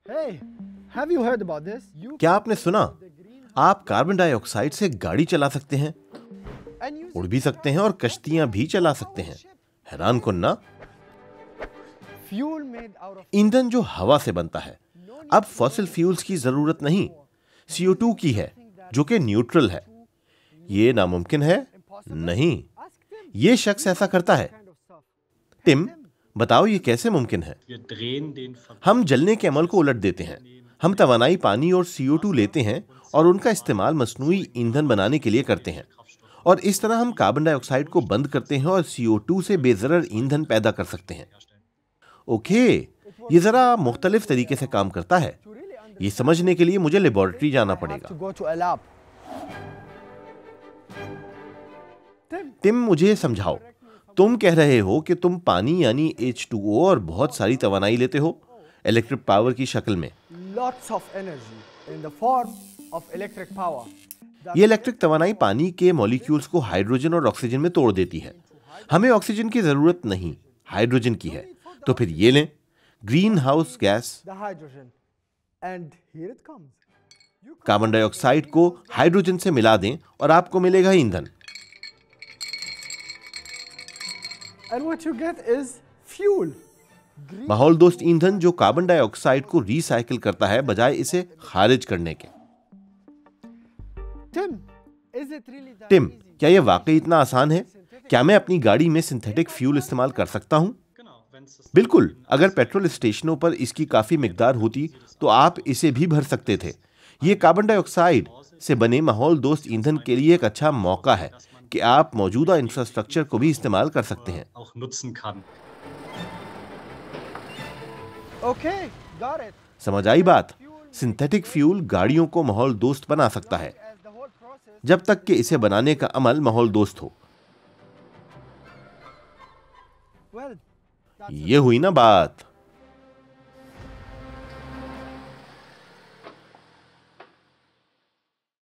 Hey, have you heard about this? क्या आपने सुना? आप कार्बन डाइऑक्साइड से गाड़ी चला सकते हैं, And use उड़ भी सकते हैं और कश्तियां भी चला सकते हैं। हैरान कुन ना? fuel made out of ईंधन जो हवा से बनता है, अब फॉसिल फ्यूल्स की जरूरत नहीं, CO2 की है, जो कि न्यूट्रल है। ये नामुमकिन है? नहीं, ये शख्स ऐसा करता है। टिम, बताओ ये कैसे मुमकिन है? हम जलने के अमल को उलट देते हैं। हम तवानाई, पानी और CO2 लेते हैं और उनका इस्तेमाल मसनूई ईंधन बनाने के लिए करते हैं, और इस तरह हम कार्बन डाइऑक्साइड को बंद करते हैं और CO2 से बेजरर ईंधन पैदा कर सकते हैं। ओके, ये जरा मुख्तलिफ तरीके से काम करता है। ये समझने के लिए मुझे लेबोरेटरी जाना to पड़ेगा। go to a lab. Tim, मुझे समझाओ, तुम कह रहे हो कि तुम पानी यानी H2O और बहुत सारी तवानाई लेते हो इलेक्ट्रिक पावर की शक्ल में। Lots of energy in the form of electric power. ये इलेक्ट्रिक तवानाई पानी के मॉलिक्यूल्स को हाइड्रोजन और ऑक्सीजन में तोड़ देती है। हमें ऑक्सीजन की जरूरत नहीं, हाइड्रोजन की है। तो फिर ये लें, green house gas. The hydrogen. And here it comes. Carbon dioxide को हाइड्रोजन से मिला दें और आपको मिलेगा ईंधन। And what you get is fuel. माहौल दोस्त ईंधन जो कार्बन डाइऑक्साइड को रिसाइकिल करता है बजाय इसे खारिज करने के। Tim, is it really that Tim, easy? क्या यह वाकई इतना आसान है? क्या मैं अपनी गाड़ी में सिंथेटिक फ्यूल इस्तेमाल कर सकता हूं? बिल्कुल, अगर पेट्रोल स्टेशनों पर इसकी काफी मिकदार होती तो आप इसे भी भर सकते थे। यह कार्बन डाइऑक्साइड से बने माहौल दोस्त ईंधन के लिए एक अच्छा मौका है कि आप मौजूदा इंफ्रास्ट्रक्चर को भी इस्तेमाल कर सकते हैं। Okay, got it. समझ आई बात? सिंथेटिक फ्यूल गाड़ियों को माहौल दोस्त बना सकता है, As the whole process. जब तक कि इसे बनाने का अमल माहौल दोस्त हो। Well, that's ये हुई ना बात।